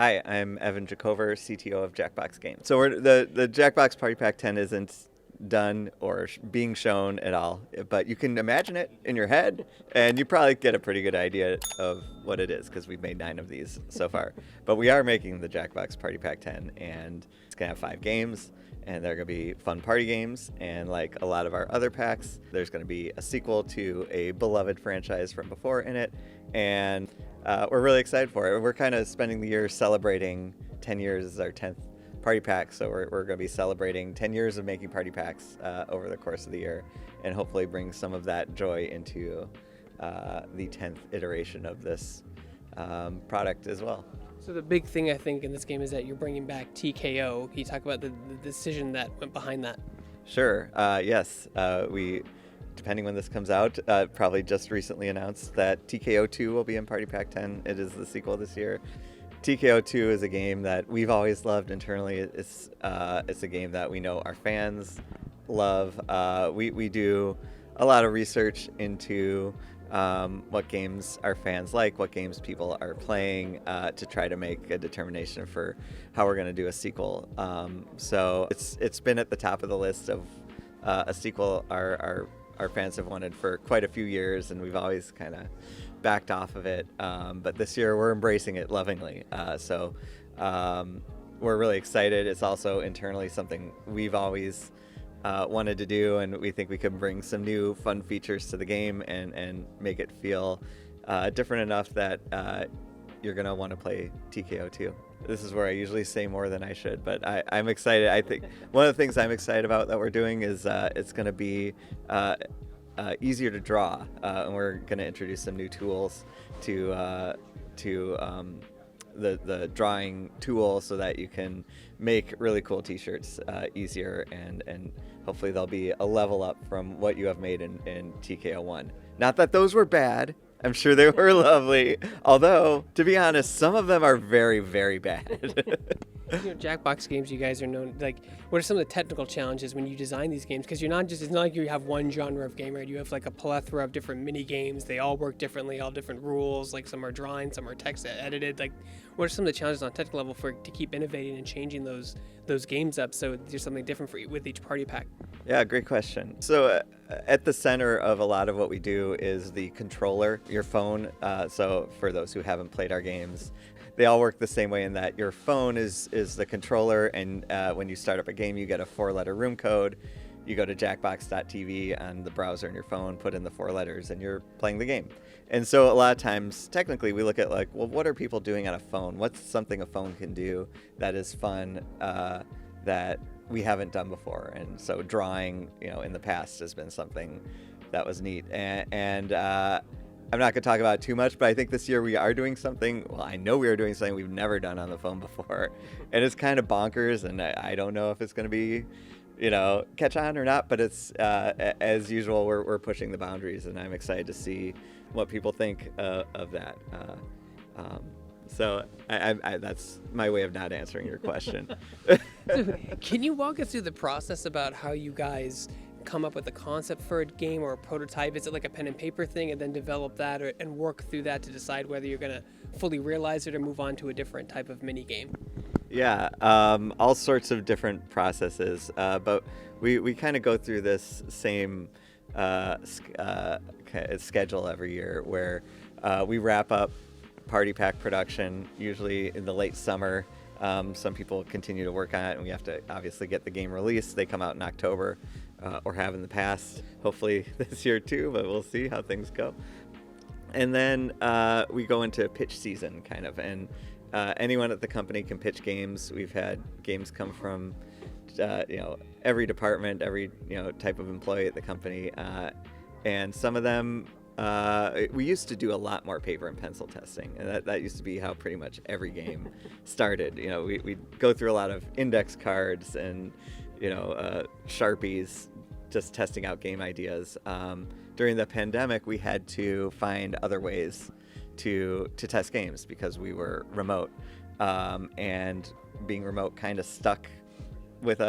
Hi, I'm Evan Jacover, CTO of Jackbox Games. So the Jackbox Party Pack 10 isn't done or being shown at all, but you can imagine it in your head, and you probably get a pretty good idea of what it is because we've made 9 of these so far. But we are making the Jackbox Party Pack 10, and it's gonna have 5 games, and they're gonna be fun party games. And like a lot of our other packs, there's gonna be a sequel to a beloved franchise from before in it, and we're really excited for it. We're kind of spending the year celebrating 10 years as our 10th party pack, so we're going to be celebrating 10 years of making party packs over the course of the year, and hopefully bring some of that joy into the 10th iteration of this product as well. So the big thing I think in this game is that you're bringing back Tee K.O. Can you talk about the decision that went behind that? Sure. Yes. We, depending when this comes out, probably just recently announced that Tee K.O. 2 will be in Party Pack 10. It is the sequel this year. Tee K.O. 2 is a game that we've always loved internally. It's a game that we know our fans love. We do a lot of research into what games our fans like, what games people are playing, to try to make a determination for how we're going to do a sequel. So it's been at the top of the list of a sequel our fans have wanted for quite a few years, and we've always kind of backed off of it. But this year we're embracing it lovingly. So we're really excited. It's also internally something we've always wanted to do, and we think we can bring some new fun features to the game and make it feel different enough that you're going to want to play Tee K.O. 2. This is where I usually say more than I should, but I'm excited. I think one of the things I'm excited about that we're doing is it's going to be easier to draw, and we're going to introduce some new tools to the drawing tool so that you can make really cool t-shirts easier, and hopefully they'll be a level up from what you have made in Tee K.O. 1. Not that those were bad. I'm sure they were lovely. Although, to be honest, some of them are very, very bad. Jackbox Games, you guys are known, like, what are some of the technical challenges when you design these games? Because it's not like you have one genre of game, right? You have like a plethora of different mini games. They all work differently, all different rules. Like some are drawing, some are text edited. Like, what are some of the challenges on a technical level to keep innovating and changing those games up so there's something different with each party pack? Yeah, great question. So at the center of a lot of what we do is the controller, your phone. So for those who haven't played our games, they all work the same way in that your phone is the controller, and when you start up a game, you get a 4-letter room code. You go to jackbox.tv on the browser on your phone, put in the 4 letters, and you're playing the game. And so a lot of times, technically, we look at like, well, what are people doing on a phone? What's something a phone can do that is fun, that we haven't done before? And so drawing, in the past has been something that was neat. And I'm not going to talk about it too much, but I think this year we are doing something. Well, I know we are doing something we've never done on the phone before, and it's kind of bonkers, and I don't know if it's going to be, catch on or not, but it's, as usual, we're pushing the boundaries, and I'm excited to see what people think of that. So that's my way of not answering your question. So, can you walk us through the process about how you guys come up with a concept for a game or a prototype? Is it like a pen and paper thing and then develop that and work through that to decide whether you're going to fully realize it or move on to a different type of mini game? Yeah, all sorts of different processes, but we kind of go through this same schedule every year where we wrap up party pack production usually in the late summer. Some people continue to work on it, and we have to obviously get the game released. They come out in October, or have in the past, hopefully this year too, but we'll see how things go. And then we go into pitch season, kind of, and anyone at the company can pitch games. We've had games come from every department, every type of employee at the company, and some of them we used to do a lot more paper and pencil testing, and that used to be how pretty much every game started. We'd go through a lot of index cards and Sharpies, just testing out game ideas. During the pandemic, we had to find other ways to test games because we were remote, and being remote kind of stuck with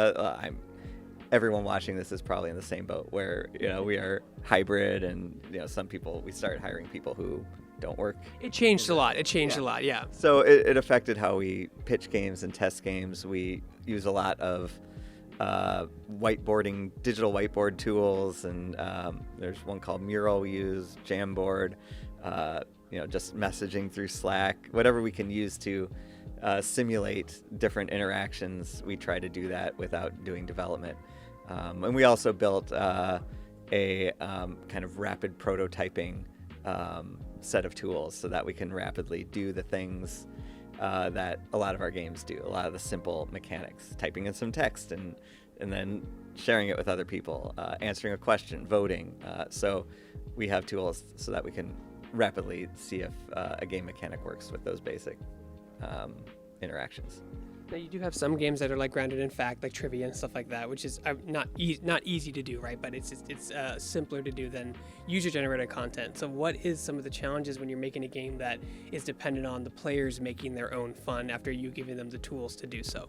everyone watching this is probably in the same boat where we are hybrid, and some people, we started hiring people who don't work. It changed a lot. It changed a lot. Yeah. So it affected how we pitch games and test games. We use a lot of whiteboarding, digital whiteboard tools, and there's one called Mural we use, Jamboard, just messaging through Slack, whatever we can use to simulate different interactions. We try to do that without doing development. And we also built a kind of rapid prototyping set of tools so that we can rapidly do the things that a lot of our games do, a lot of the simple mechanics, typing in some text and then sharing it with other people, answering a question, voting. So we have tools so that we can rapidly see if a game mechanic works with those basic interactions. Now you do have some games that are like grounded in fact, like trivia and stuff like that, which is not easy to do, right? But it's simpler to do than user-generated content. So what is some of the challenges when you're making a game that is dependent on the players making their own fun after you giving them the tools to do so?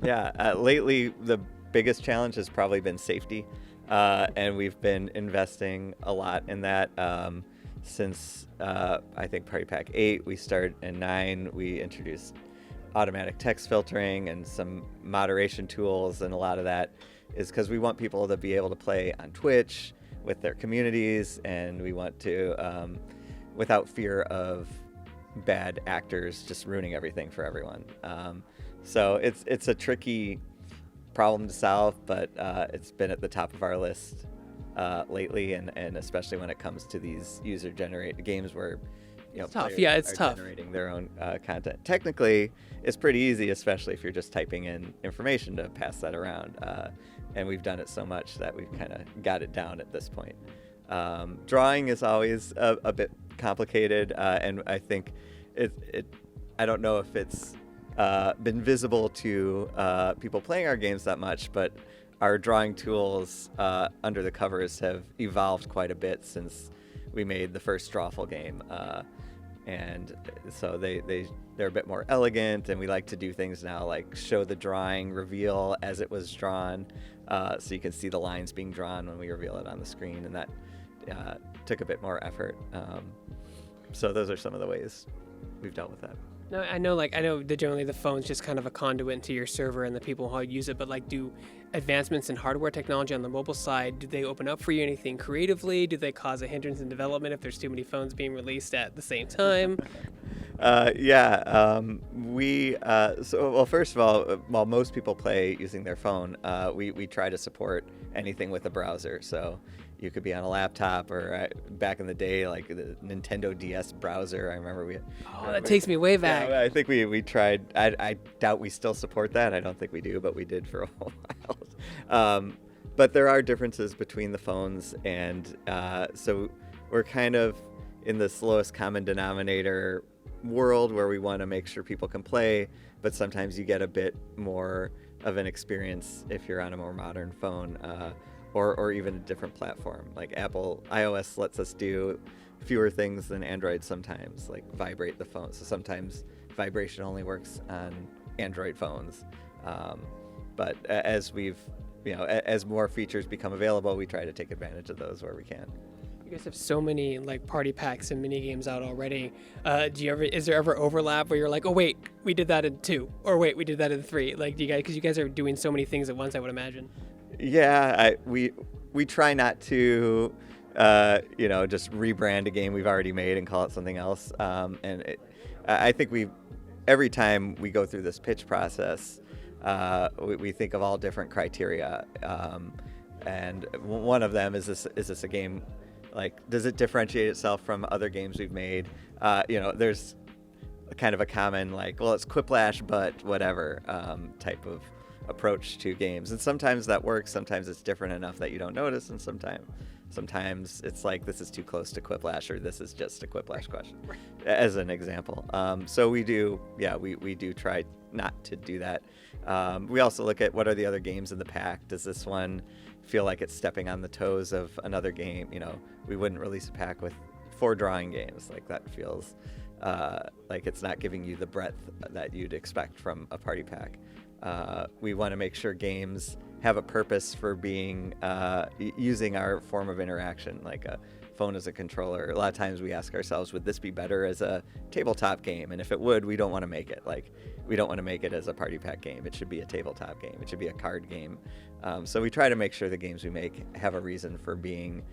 Yeah, lately the biggest challenge has probably been safety, and we've been investing a lot in that since I think Party Pack 8. We started in 9. We introduced automatic text filtering and some moderation tools, and a lot of that is because we want people to be able to play on Twitch with their communities, and we want to without fear of bad actors just ruining everything for everyone. So it's a tricky problem to solve, but it's been at the top of our list lately, and especially when it comes to these user-generated games where it's tough. Yeah, it's tough. Generating their own content. Technically, it's pretty easy, especially if you're just typing in information to pass that around. And we've done it so much that we've kind of got it down at this point. Drawing is always a bit complicated, and I think I don't know if it's been visible to people playing our games that much, but our drawing tools under the covers have evolved quite a bit since we made the first Drawful game. And so they're a bit more elegant, and we like to do things now like show the drawing reveal as it was drawn, so you can see the lines being drawn when we reveal it on the screen, and that took a bit more effort. So those are some of the ways we've dealt with that. No, I know that generally the phone's just kind of a conduit into your server and the people who use it, but like, do advancements in hardware technology on the mobile side, do they open up for you anything creatively? Do they cause a hindrance in development if there's too many phones being released at the same time? First of all, while most people play using their phone, we try to support anything with a browser. So you could be on a laptop, or back in the day, like the Nintendo DS browser. I remember that takes me way back. Yeah, I think we tried. I doubt we still support that. I don't think we do, but we did for a while. But there are differences between the phones, and so we're kind of in this lowest common denominator world where we want to make sure people can play, but sometimes you get a bit more of an experience if you're on a more modern phone. Or even a different platform. Like Apple iOS lets us do fewer things than Android sometimes, like vibrate the phone. So sometimes vibration only works on Android phones. But as as more features become available, we try to take advantage of those where we can. You guys have so many like party packs and mini games out already. Is there ever overlap where you're like, oh wait, we did that in 2, or wait, we did that in 3? Like, because you guys are doing so many things at once, I would imagine. Yeah, we try not to, just rebrand a game we've already made and call it something else. I think every time we go through this pitch process, we think of all different criteria, and one of them is this a game? Like, does it differentiate itself from other games we've made? There's kind of a common like, well, it's Quiplash, but whatever type of approach to games, and sometimes that works, sometimes it's different enough that you don't notice, and sometimes it's like, this is too close to Quiplash, or this is just a Quiplash question, as an example. So we do try not to do that. We also look at what are the other games in the pack. Does this one feel like it's stepping on the toes of another game? We wouldn't release a pack with 4 drawing games. Like, that feels like it's not giving you the breadth that you'd expect from a party pack. We want to make sure games have a purpose for being using our form of interaction, like phone as a controller. A lot of times we ask ourselves, would this be better as a tabletop game? And if it would, we don't want to make it. Like, we don't want to make it as a party pack game. It should be a tabletop game. It should be a card game. So we try to make sure the games we make have a reason for being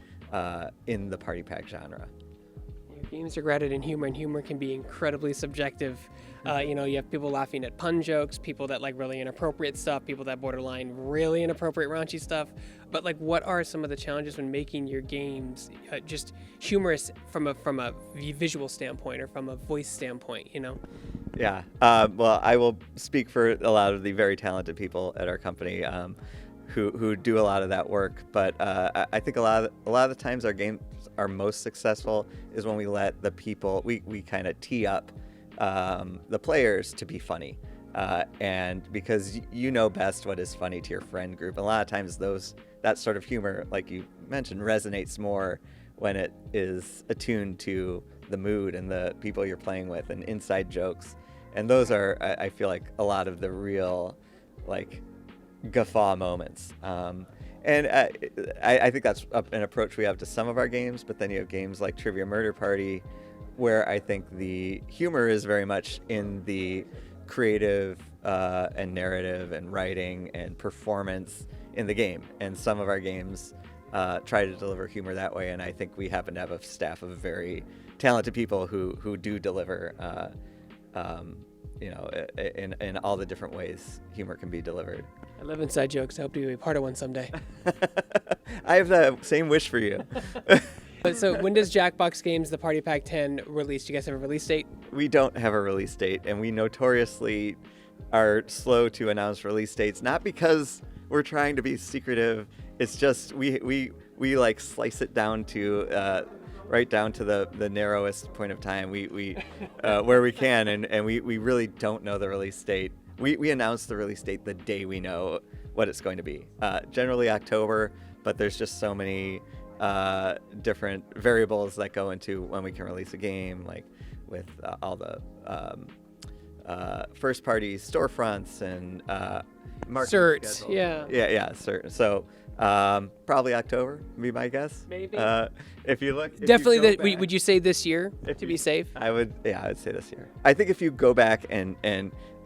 in the party pack genre. Games are grounded in humor, and humor can be incredibly subjective. You know, you have people laughing at pun jokes, people that like really inappropriate stuff, people that borderline really inappropriate raunchy stuff. But like, what are some of the challenges when making your games just humorous from a visual standpoint or from a voice standpoint? You know? Yeah. Well, I will speak for a lot of the very talented people at our company who do a lot of that work. But I think a lot of the times our games are most successful is when we let the people, we kind of tee up the players to be funny. And because you know best what is funny to your friend group. A lot of times that sort of humor, like you mentioned, resonates more when it is attuned to the mood and the people you're playing with and inside jokes. And those are, I feel like, a lot of the real, like, guffaw moments. And I think that's an approach we have to some of our games, but then you have games like Trivia Murder Party, where I think the humor is very much in the creative and narrative and writing and performance in the game. And some of our games try to deliver humor that way, and I think we happen to have a staff of very talented people who do deliver in all the different ways humor can be delivered. I love inside jokes. I hope to be a part of one someday. I have the same wish for you. So when does Jackbox Games, the Party Pack 10, release? Do you guys have a release date? We don't have a release date, and we notoriously are slow to announce release dates, not because we're trying to be secretive. It's just we like slice it down to right down to the narrowest point of time we where we can, and we really don't know the release date. We announce the release date the day we know what it's going to be. Generally October, but there's just so many different variables that go into when we can release a game, like with all the first party storefronts and marketing certs, schedule. yeah, Cert. So probably October would be my guess. Maybe. If you look, Definitely. Would you say this year to be safe? I would say this year. I think if you go back and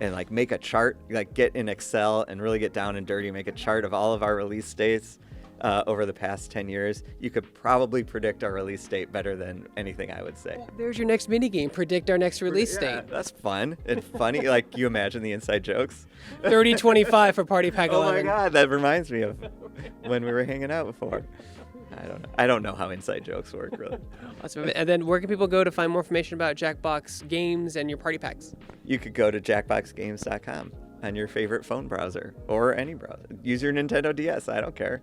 like make a chart, like get in Excel and really get down and dirty, make a chart of all of our release dates over the past 10 years, you could probably predict our release date better than anything I would say. Well, there's your next mini game. Predict our next release date. That's fun and funny. Like, you imagine the inside jokes. 30-25 for Party Pack 11. Oh my God, that reminds me of when we were hanging out before. I don't know how inside jokes work, really. Awesome. And then where can people go to find more information about Jackbox Games and your party packs? You could go to jackboxgames.com on your favorite phone browser or any browser. Use your Nintendo DS. I don't care.